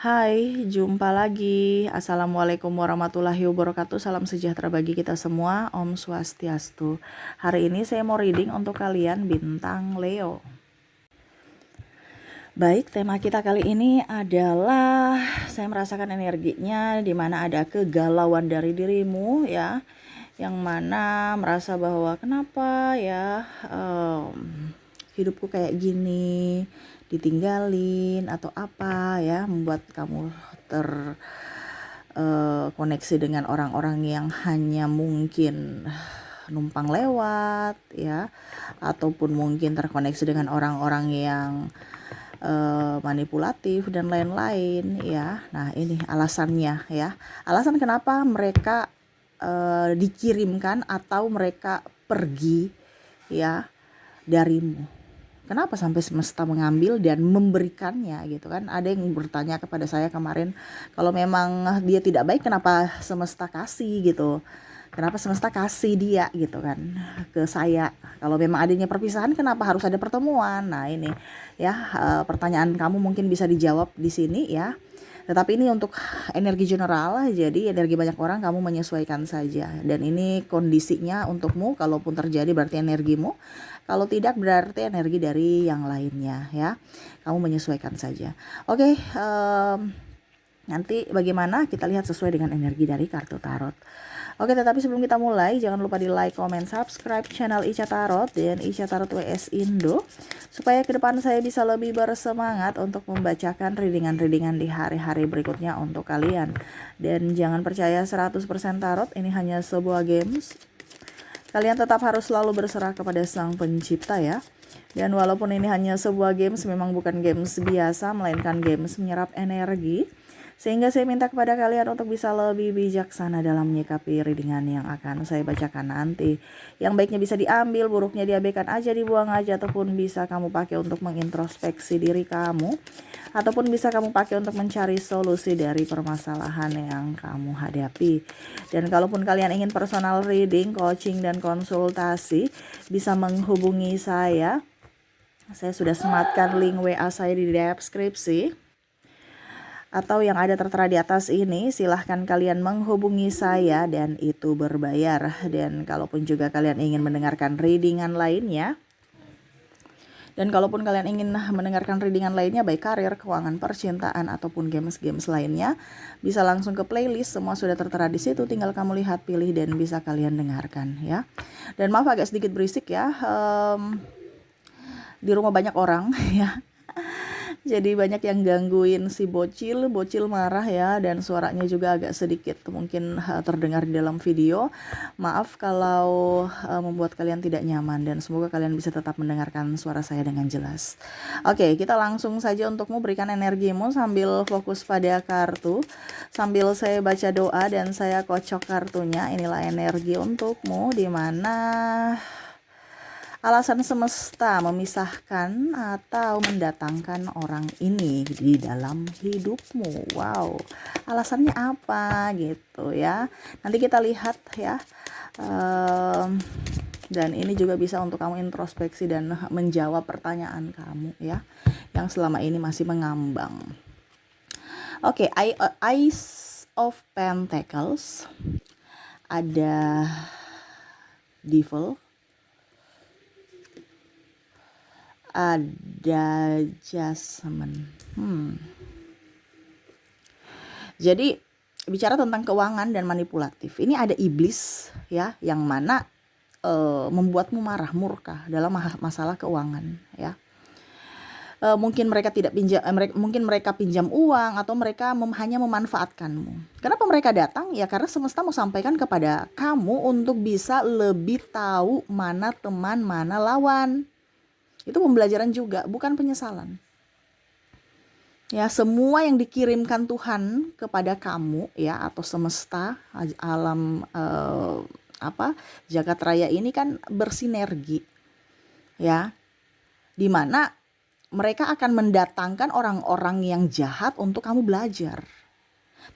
Hai, jumpa lagi. Assalamualaikum warahmatullahi wabarakatuh. Salam sejahtera bagi kita semua. Om Swastiastu. Hari ini saya mau reading untuk kalian bintang Leo. Baik, tema kita kali ini adalah saya merasakan energinya di mana ada kegalauan dari dirimu ya, yang mana merasa bahwa kenapa ya hidupku kayak gini, ditinggalin atau apa ya, membuat kamu koneksi dengan orang-orang yang hanya mungkin numpang lewat ya, ataupun mungkin terkoneksi dengan orang-orang yang manipulatif dan lain-lain ya. Nah, ini alasannya ya. Alasan kenapa mereka dikirimkan atau mereka pergi ya darimu. Kenapa sampai semesta mengambil dan memberikannya gitu kan? Ada yang bertanya kepada saya kemarin, kalau memang dia tidak baik kenapa semesta kasih gitu? Kenapa semesta kasih dia gitu kan ke saya? Kalau memang adanya perpisahan kenapa harus ada pertemuan? Nah, ini ya pertanyaan kamu mungkin bisa dijawab di sini ya. Tetapi ini untuk energi general, jadi energi banyak orang kamu menyesuaikan saja. Dan ini kondisinya untukmu, kalaupun terjadi berarti energimu. Kalau tidak berarti energi dari yang lainnya ya. Kamu menyesuaikan saja. Oke, nanti bagaimana kita lihat sesuai dengan energi dari kartu tarot. Oke, tetapi sebelum kita mulai, jangan lupa di like, comment, subscribe channel Ica Tarot dan Ica Tarot WS Indo, supaya ke depan saya bisa lebih bersemangat untuk membacakan readingan-readingan di hari-hari berikutnya untuk kalian. Dan jangan percaya 100% tarot, ini hanya sebuah games. Kalian tetap harus selalu berserah kepada Sang Pencipta ya. Dan walaupun ini hanya sebuah games, memang bukan games biasa, melainkan games menyerap energi. Sehingga saya minta kepada kalian untuk bisa lebih bijaksana dalam menyikapi readingan yang akan saya bacakan nanti. Yang baiknya bisa diambil, buruknya diabaikan aja, dibuang aja, ataupun bisa kamu pakai untuk mengintrospeksi diri kamu, ataupun bisa kamu pakai untuk mencari solusi dari permasalahan yang kamu hadapi. Dan kalaupun kalian ingin personal reading, coaching, dan konsultasi, bisa menghubungi saya. Saya sudah sematkan link WA saya di deskripsi, atau yang ada tertera di atas ini. Silahkan kalian menghubungi saya dan itu berbayar. Dan kalaupun juga kalian ingin mendengarkan readingan lainnya, dan kalaupun kalian ingin mendengarkan readingan lainnya, baik karir, keuangan, percintaan, ataupun games-games lainnya, bisa langsung ke playlist, semua sudah tertera di situ, tinggal kamu lihat, pilih, dan bisa kalian dengarkan ya. Dan maaf agak sedikit berisik ya, di rumah banyak orang ya. Jadi banyak yang gangguin si bocil marah ya, dan suaranya juga agak sedikit mungkin terdengar di dalam video. Maaf kalau membuat kalian tidak nyaman, dan semoga kalian bisa tetap mendengarkan suara saya dengan jelas. Oke, kita langsung saja untukmu, berikan energimu sambil fokus pada kartu, sambil saya baca doa dan saya kocok kartunya. Inilah energi untukmu, di mana alasan semesta memisahkan atau mendatangkan orang ini di dalam hidupmu. Wow, alasannya apa gitu ya. Nanti kita lihat ya. Dan ini juga bisa untuk kamu introspeksi dan menjawab pertanyaan kamu ya, yang selama ini masih mengambang. Oke, Ace of Pentacles. Ada Devil, ada Jasmine. Jadi bicara tentang keuangan dan manipulatif, ini ada iblis ya, yang mana membuatmu marah, murka dalam masalah keuangan ya. Mungkin mereka tidak pinjam, mungkin mereka pinjam uang, atau mereka hanya memanfaatkanmu. Kenapa mereka datang? Ya karena semesta mau sampaikan kepada kamu untuk bisa lebih tahu mana teman, mana lawan. Itu pembelajaran juga, bukan penyesalan. Ya, semua yang dikirimkan Tuhan kepada kamu ya, atau semesta, alam jagat raya ini kan bersinergi. Ya. Di mana mereka akan mendatangkan orang-orang yang jahat untuk kamu belajar.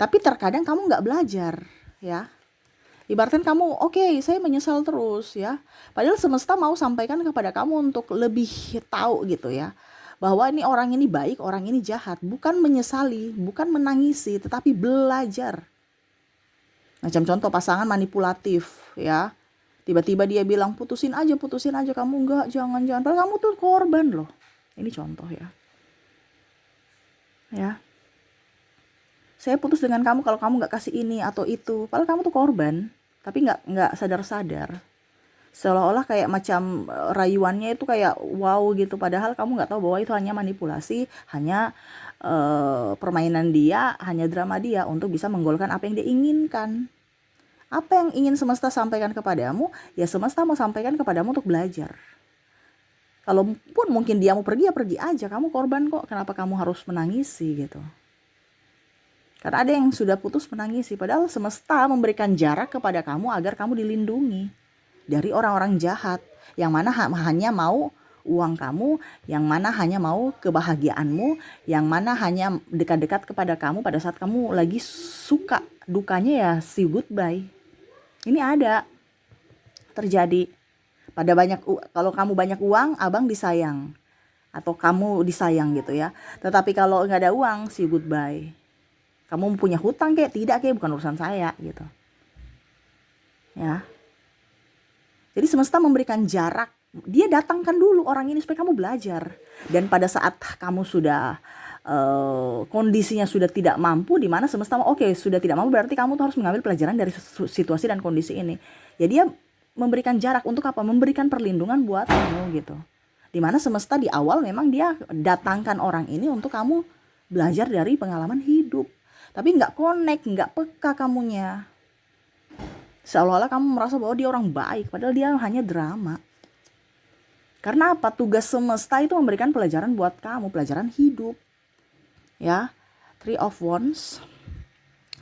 Tapi terkadang kamu nggak belajar ya. Ibaratkan kamu, oke, saya menyesal terus ya. Padahal semesta mau sampaikan kepada kamu untuk lebih tahu gitu ya. bahwa ini orang ini baik, orang ini jahat. Bukan menyesali, bukan menangisi, tetapi belajar. Macam contoh pasangan manipulatif ya. Tiba-tiba dia bilang putusin aja, kamu enggak, jangan. Padahal kamu tuh korban loh. Ini contoh ya. Ya. Saya putus dengan kamu kalau kamu nggak kasih ini atau itu. Padahal kamu tuh korban, tapi nggak sadar-sadar. Seolah-olah kayak macam rayuannya itu kayak wow gitu. Padahal kamu nggak tahu bahwa itu hanya manipulasi, hanya permainan dia, hanya drama dia untuk bisa menggolkan apa yang dia inginkan. Apa yang ingin semesta sampaikan kepadamu, ya semesta mau sampaikan kepadamu untuk belajar. Kalaupun mungkin dia mau pergi, ya pergi aja. Kamu korban kok, kenapa kamu harus menangisi gitu. Karena ada yang sudah putus menangisi, padahal semesta memberikan jarak kepada kamu agar kamu dilindungi dari orang-orang jahat, yang mana hanya mau uang kamu, yang mana hanya mau kebahagiaanmu, yang mana hanya dekat-dekat kepada kamu pada saat kamu lagi suka, dukanya ya see goodbye. Ini ada terjadi. Kalau kamu banyak uang, abang disayang atau kamu disayang gitu ya. Tetapi kalau nggak ada uang, see goodbye. Kamu punya hutang tidak bukan urusan saya gitu. Ya. Jadi semesta memberikan jarak. Dia datangkan dulu orang ini supaya kamu belajar. Dan pada saat kamu sudah kondisinya sudah tidak mampu, di mana semesta sudah tidak mampu, berarti kamu tuh harus mengambil pelajaran dari situasi dan kondisi ini. Ya dia memberikan jarak untuk apa? Memberikan perlindungan buat kamu gitu. Di mana semesta di awal memang dia datangkan orang ini untuk kamu belajar dari pengalaman hidup. Tapi nggak connect, nggak peka kamunya. Seolah-olah kamu merasa bahwa dia orang baik, padahal dia hanya drama. Karena apa? Tugas semesta itu memberikan pelajaran buat kamu, pelajaran hidup. Ya, 3 of Wands,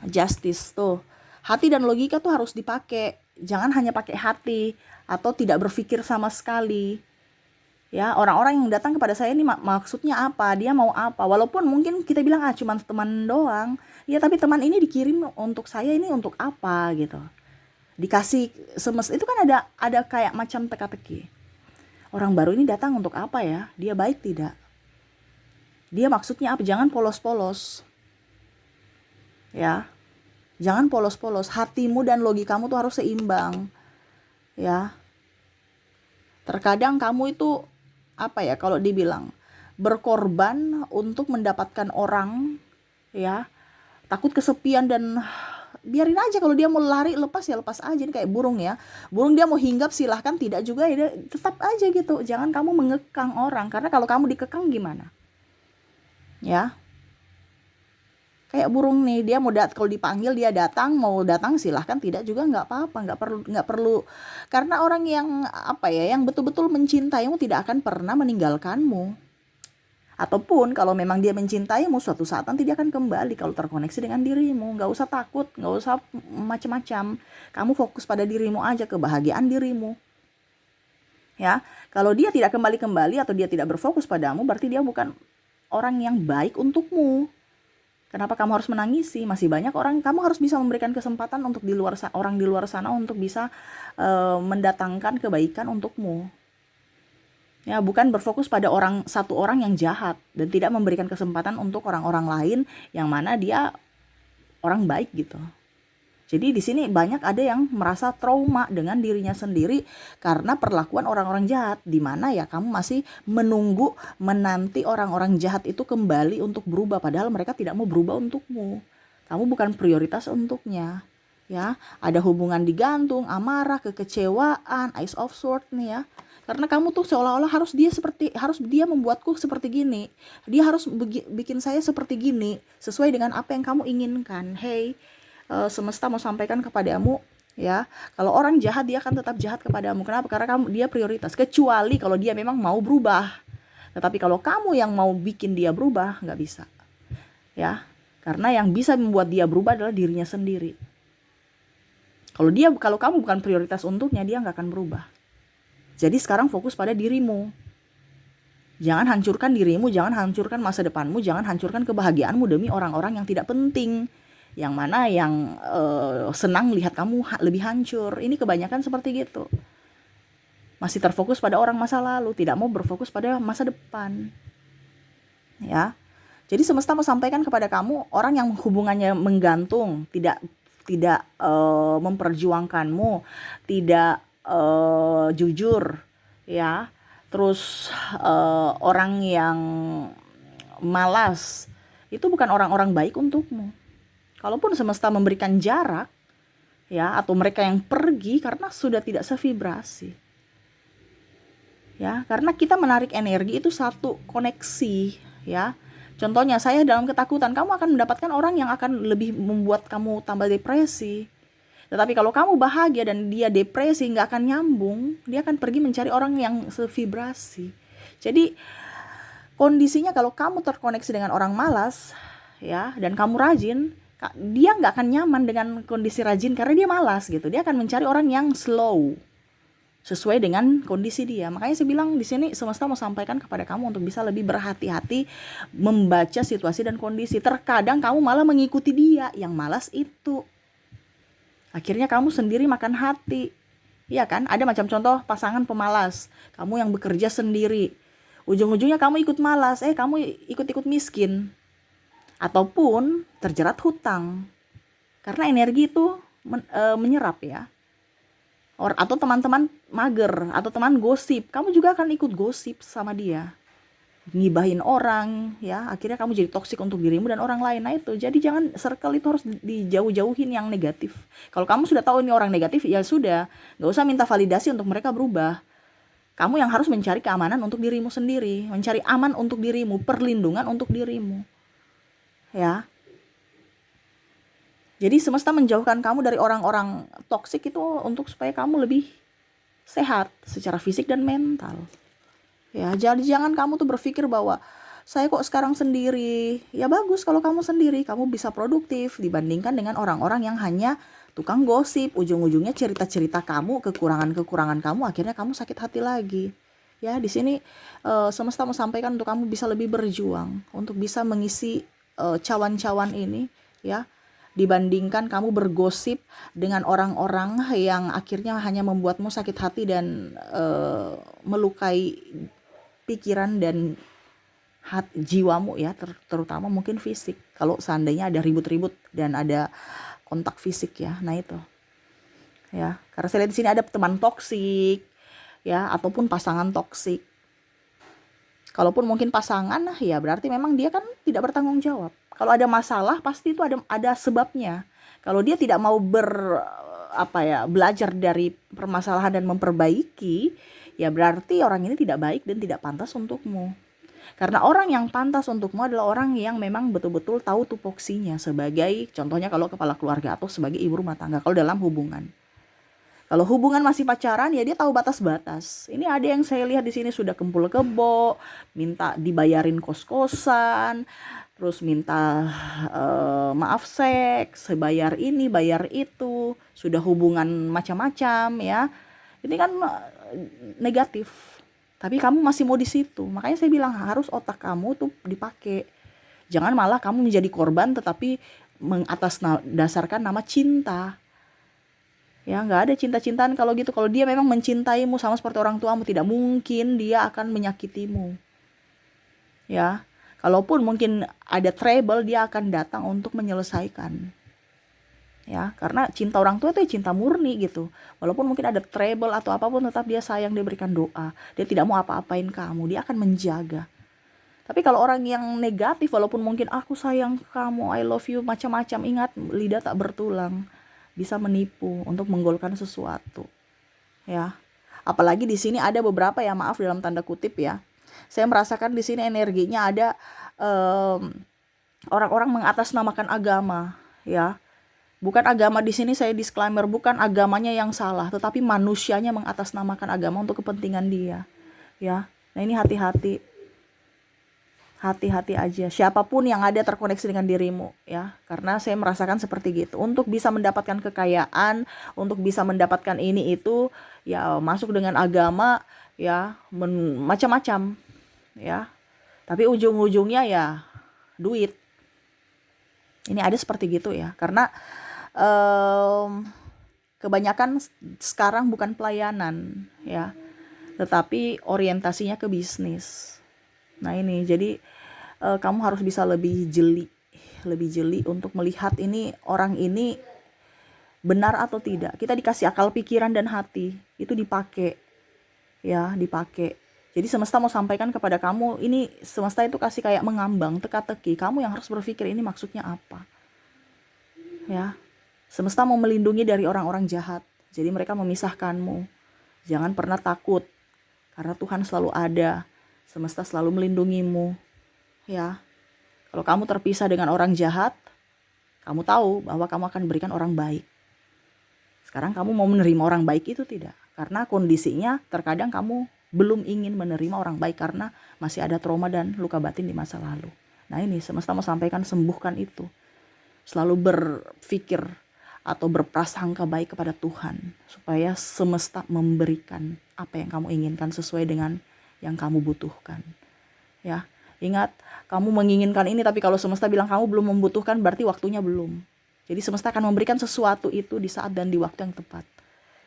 Justice tuh. Hati dan logika tuh harus dipakai. Jangan hanya pakai hati atau tidak berpikir sama sekali. Ya, orang-orang yang datang kepada saya ini maksudnya apa? Dia mau apa? Walaupun mungkin kita bilang cuma teman doang. Ya, tapi teman ini dikirim untuk saya, ini untuk apa gitu. Dikasih semesta itu kan ada kayak macam teka-teki. Orang baru ini datang untuk apa ya? Dia baik tidak? Dia maksudnya apa? Jangan polos-polos. Ya. Jangan polos-polos. Hatimu dan logikamu tuh harus seimbang. Ya. Terkadang kamu itu kalau dibilang berkorban untuk mendapatkan orang, ya, takut kesepian dan biarin aja. Kalau dia mau lari lepas aja. Ini kayak burung ya, burung dia mau hinggap silahkan, tidak juga ya tetap aja gitu. Jangan kamu mengekang orang, karena kalau kamu dikekang gimana ya. Kayak burung nih, dia kalau dipanggil dia datang, mau datang silahkan, tidak juga nggak apa-apa, nggak perlu. Karena orang yang yang betul-betul mencintaimu tidak akan pernah meninggalkanmu. Ataupun kalau memang dia mencintaimu, suatu saat nanti dia akan kembali kalau terkoneksi dengan dirimu. Nggak usah takut, nggak usah macam-macam. Kamu fokus pada dirimu aja, kebahagiaan dirimu. Ya, kalau dia tidak kembali atau dia tidak berfokus padamu, berarti dia bukan orang yang baik untukmu. Kenapa kamu harus menangisi? Masih banyak orang, kamu harus bisa memberikan kesempatan untuk orang di luar sana untuk bisa mendatangkan kebaikan untukmu. Ya, bukan berfokus pada satu orang yang jahat dan tidak memberikan kesempatan untuk orang-orang lain yang mana dia orang baik gitu. Jadi di sini banyak ada yang merasa trauma dengan dirinya sendiri karena perlakuan orang-orang jahat, di mana ya kamu masih menanti orang-orang jahat itu kembali untuk berubah, padahal mereka tidak mau berubah untukmu. Kamu bukan prioritas untuknya. Ya, ada hubungan digantung, amarah, kekecewaan, Ace of Swords nih ya. Karena kamu tuh seolah-olah harus dia membuatku seperti gini. Dia harus bikin saya seperti gini sesuai dengan apa yang kamu inginkan. Hey, semesta mau sampaikan kepadamu ya, kalau orang jahat dia akan tetap jahat kepadamu. Kenapa? Karena dia prioritas, kecuali kalau dia memang mau berubah. Tetapi kalau kamu yang mau bikin dia berubah, nggak bisa ya, karena yang bisa membuat dia berubah adalah dirinya sendiri. Kalau kamu bukan prioritas untuknya, dia nggak akan berubah. Jadi sekarang fokus pada dirimu. Jangan hancurkan dirimu, jangan hancurkan masa depanmu, jangan hancurkan kebahagiaanmu demi orang-orang yang tidak penting, yang mana yang senang lihat kamu lebih hancur. Ini kebanyakan seperti gitu. Masih terfokus pada orang masa lalu, tidak mau berfokus pada masa depan. ya. Jadi semesta mau sampaikan kepada kamu, orang yang hubungannya menggantung, tidak memperjuangkanmu, tidak jujur, ya. Terus orang yang malas, itu bukan orang-orang baik untukmu. Kalaupun semesta memberikan jarak, ya, atau mereka yang pergi karena sudah tidak sevibrasi, ya, karena kita menarik energi itu satu koneksi, ya. Contohnya saya dalam ketakutan, kamu akan mendapatkan orang yang akan lebih membuat kamu tambah depresi. Tetapi kalau kamu bahagia dan dia depresi, nggak akan nyambung, dia akan pergi mencari orang yang sevibrasi. Jadi kondisinya kalau kamu terkoneksi dengan orang malas, ya, dan kamu rajin, dia nggak akan nyaman dengan kondisi rajin karena dia malas gitu. Dia akan mencari orang yang slow, sesuai dengan kondisi dia. Makanya saya bilang di sini semesta mau sampaikan kepada kamu untuk bisa lebih berhati-hati membaca situasi dan kondisi. Terkadang kamu malah mengikuti dia yang malas itu. Akhirnya kamu sendiri makan hati. Iya kan? Ada macam contoh pasangan pemalas. Kamu yang bekerja sendiri. Ujung-ujungnya kamu ikut malas, kamu ikut-ikut miskin. Ataupun terjerat hutang. Karena energi itu menyerap, ya. Atau teman-teman mager, atau teman gosip, kamu juga akan ikut gosip sama dia, ngibahin orang, ya. Akhirnya kamu jadi toksik untuk dirimu dan orang lain. Nah itu, jadi jangan, circle itu harus dijauh-jauhin yang negatif. Kalau kamu sudah tahu ini orang negatif, ya sudah, gak usah minta validasi untuk mereka berubah. Kamu yang harus mencari keamanan untuk dirimu sendiri, mencari aman untuk dirimu, perlindungan untuk dirimu, ya. Jadi semesta menjauhkan kamu dari orang-orang toksik itu untuk supaya kamu lebih sehat secara fisik dan mental. Ya, jadi jangan kamu tuh berpikir bahwa saya kok sekarang sendiri. Ya bagus kalau kamu sendiri, kamu bisa produktif dibandingkan dengan orang-orang yang hanya tukang gosip, ujung-ujungnya cerita-cerita kamu, kekurangan-kekurangan kamu, akhirnya kamu sakit hati lagi. Ya, di sini semesta mau sampaikan untuk kamu bisa lebih berjuang, untuk bisa mengisi cawan-cawan ini, ya. Dibandingkan kamu bergosip dengan orang-orang yang akhirnya hanya membuatmu sakit hati dan melukai pikiran dan jiwamu, ya, terutama mungkin fisik. Kalau seandainya ada ribut-ribut dan ada kontak fisik, ya. Nah itu, ya. Karena saya lihat di sini ada teman toksik, ya, ataupun pasangan toksik. Kalaupun mungkin pasangan, ya berarti memang dia kan tidak bertanggung jawab. Kalau ada masalah pasti itu ada sebabnya. Kalau dia tidak mau belajar dari permasalahan dan memperbaiki, ya berarti orang ini tidak baik dan tidak pantas untukmu. Karena orang yang pantas untukmu adalah orang yang memang betul-betul tahu tupoksinya sebagai, contohnya kalau kepala keluarga atau sebagai ibu rumah tangga, kalau dalam hubungan. Kalau hubungan masih pacaran, ya dia tahu batas-batas. Ini ada yang saya lihat di sini sudah kempul kebo, minta dibayarin kos-kosan, terus minta maaf seks, bayar ini, bayar itu, sudah hubungan macam-macam, ya. Ini kan negatif. Tapi kamu masih mau di situ. Makanya saya bilang harus otak kamu tuh dipakai. Jangan malah kamu menjadi korban tetapi dasarkan nama cinta. Ya, nggak ada cinta-cintaan kalau gitu. Kalau dia memang mencintaimu sama seperti orang tuamu, tidak mungkin dia akan menyakitimu. Ya, kalaupun mungkin ada trouble, dia akan datang untuk menyelesaikan. Ya, karena cinta orang tua itu cinta murni gitu. Walaupun mungkin ada trouble atau apapun, tetap dia sayang, dia berikan doa. Dia tidak mau apa-apain kamu, dia akan menjaga. Tapi kalau orang yang negatif, walaupun mungkin aku sayang kamu, I love you, macam-macam, ingat lidah tak bertulang. Bisa menipu untuk menggolkan sesuatu, ya. Apalagi di sini ada beberapa, ya, maaf dalam tanda kutip, ya. Saya merasakan di sini energinya ada orang-orang mengatasnamakan agama, ya. Bukan agama di sini, saya disclaimer, bukan agamanya yang salah, tetapi manusianya mengatasnamakan agama untuk kepentingan dia, ya. Nah ini hati-hati. Hati-hati aja, siapapun yang ada terkoneksi dengan dirimu, ya. Karena saya merasakan seperti gitu. Untuk bisa mendapatkan kekayaan, untuk bisa mendapatkan ini itu, ya masuk dengan agama, ya, macam-macam, ya. Tapi ujung-ujungnya ya duit. Ini ada seperti gitu, ya. Karena kebanyakan sekarang bukan pelayanan, ya, tetapi orientasinya ke bisnis. Nah ini jadi kamu harus bisa lebih jeli untuk melihat ini orang ini benar atau tidak. Kita dikasih akal pikiran dan hati, itu dipakai, ya, dipakai. Jadi semesta mau sampaikan kepada kamu, ini semesta itu kasih kayak mengambang, teka-teki. Kamu yang harus berpikir ini maksudnya apa. Ya, semesta mau melindungi dari orang-orang jahat. Jadi mereka memisahkanmu. Jangan pernah takut, karena Tuhan selalu ada. Semesta selalu melindungimu. Ya, kalau kamu terpisah dengan orang jahat, kamu tahu bahwa kamu akan berikan orang baik. Sekarang kamu mau menerima orang baik itu tidak? Karena kondisinya terkadang kamu belum ingin menerima orang baik karena masih ada trauma dan luka batin di masa lalu. Nah ini semesta mau sampaikan, sembuhkan itu. Selalu berpikir atau berprasangka baik kepada Tuhan, supaya semesta memberikan apa yang kamu inginkan sesuai dengan yang kamu butuhkan. Ya, ingat, kamu menginginkan ini, tapi kalau semesta bilang kamu belum membutuhkan, berarti waktunya belum. Jadi semesta akan memberikan sesuatu itu di saat dan di waktu yang tepat.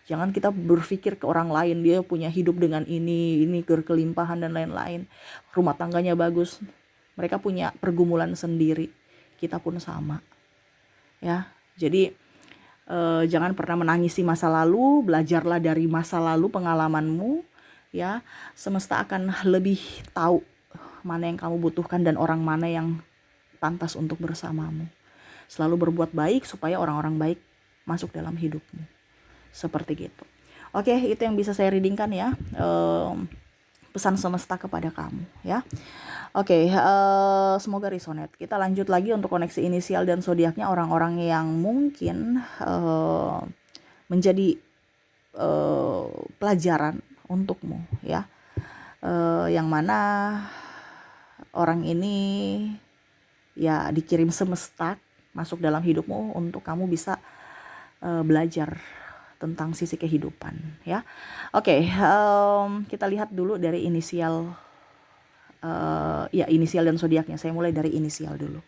Jangan kita berpikir ke orang lain, dia punya hidup dengan ini berkelimpahan dan lain-lain, rumah tangganya bagus. Mereka punya pergumulan sendiri, kita pun sama. Ya, jadi jangan pernah menangisi masa lalu, belajarlah dari masa lalu pengalamanmu. Ya, semesta akan lebih tahu mana yang kamu butuhkan dan orang mana yang pantas untuk bersamamu. Selalu berbuat baik supaya orang-orang baik masuk dalam hidupmu. Seperti gitu. Oke, itu yang bisa saya readingkan ya. Pesan semesta kepada kamu ya. Oke, semoga resonate. Kita lanjut lagi untuk koneksi inisial dan zodiaknya orang-orang yang mungkin menjadi pelajaran untukmu ya. Yang mana orang ini ya dikirim semesta masuk dalam hidupmu untuk kamu bisa belajar tentang sisi kehidupan ya. Oke, kita lihat dulu dari inisial inisial dan zodiaknya. Saya mulai dari inisial dulu.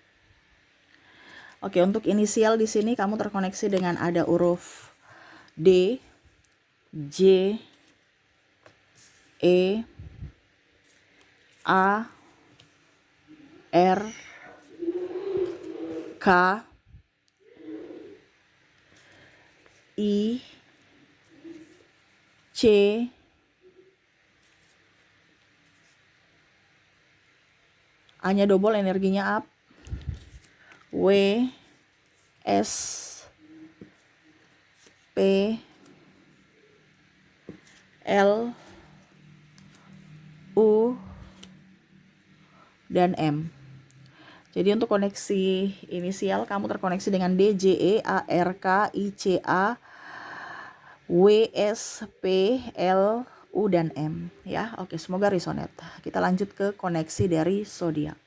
Oke, untuk inisial di sini kamu terkoneksi dengan ada huruf D, J, E, A, R, K, I, C, A-nya double, energinya up, W, S, P, L, U, dan M. Jadi untuk koneksi inisial kamu terkoneksi dengan D, J, E, A, R, K, I, C, A, W, S, P, L, U, dan M ya. Oke, semoga resonate. Kita lanjut ke koneksi dari zodiak.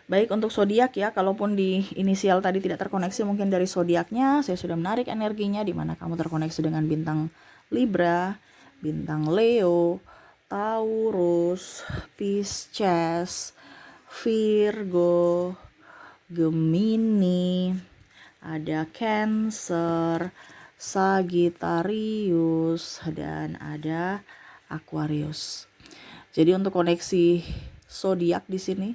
Baik, untuk zodiak ya, kalaupun di inisial tadi tidak terkoneksi, mungkin dari zodiaknya saya sudah menarik energinya, di mana kamu terkoneksi dengan bintang Libra, bintang Leo, Taurus, Pisces, Virgo, Gemini, ada Cancer, Sagittarius, dan ada Aquarius. Jadi untuk koneksi zodiak di sini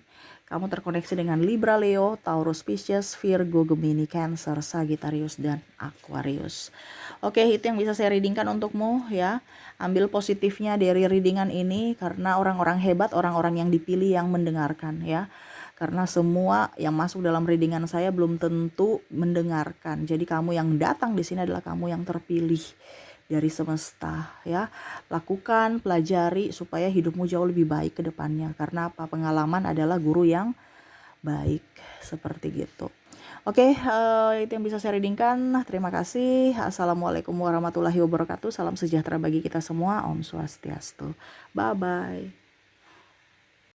kamu terkoneksi dengan Libra, Leo, Taurus, Pisces, Virgo, Gemini, Cancer, Sagittarius, dan Aquarius. Oke, itu yang bisa saya readingkan untukmu ya. Ambil positifnya dari readingan ini, karena orang-orang hebat, orang-orang yang dipilih yang mendengarkan ya. Karena semua yang masuk dalam readingan saya belum tentu mendengarkan. Jadi kamu yang datang di sini adalah kamu yang terpilih dari semesta ya. Lakukan, pelajari supaya hidupmu jauh lebih baik ke depannya. Karena apa? Pengalaman adalah guru yang baik, seperti gitu. Oke, itu yang bisa saya readingkan. Terima kasih. Assalamualaikum warahmatullahi wabarakatuh. Salam sejahtera bagi kita semua. Om Swastiastu. Bye bye.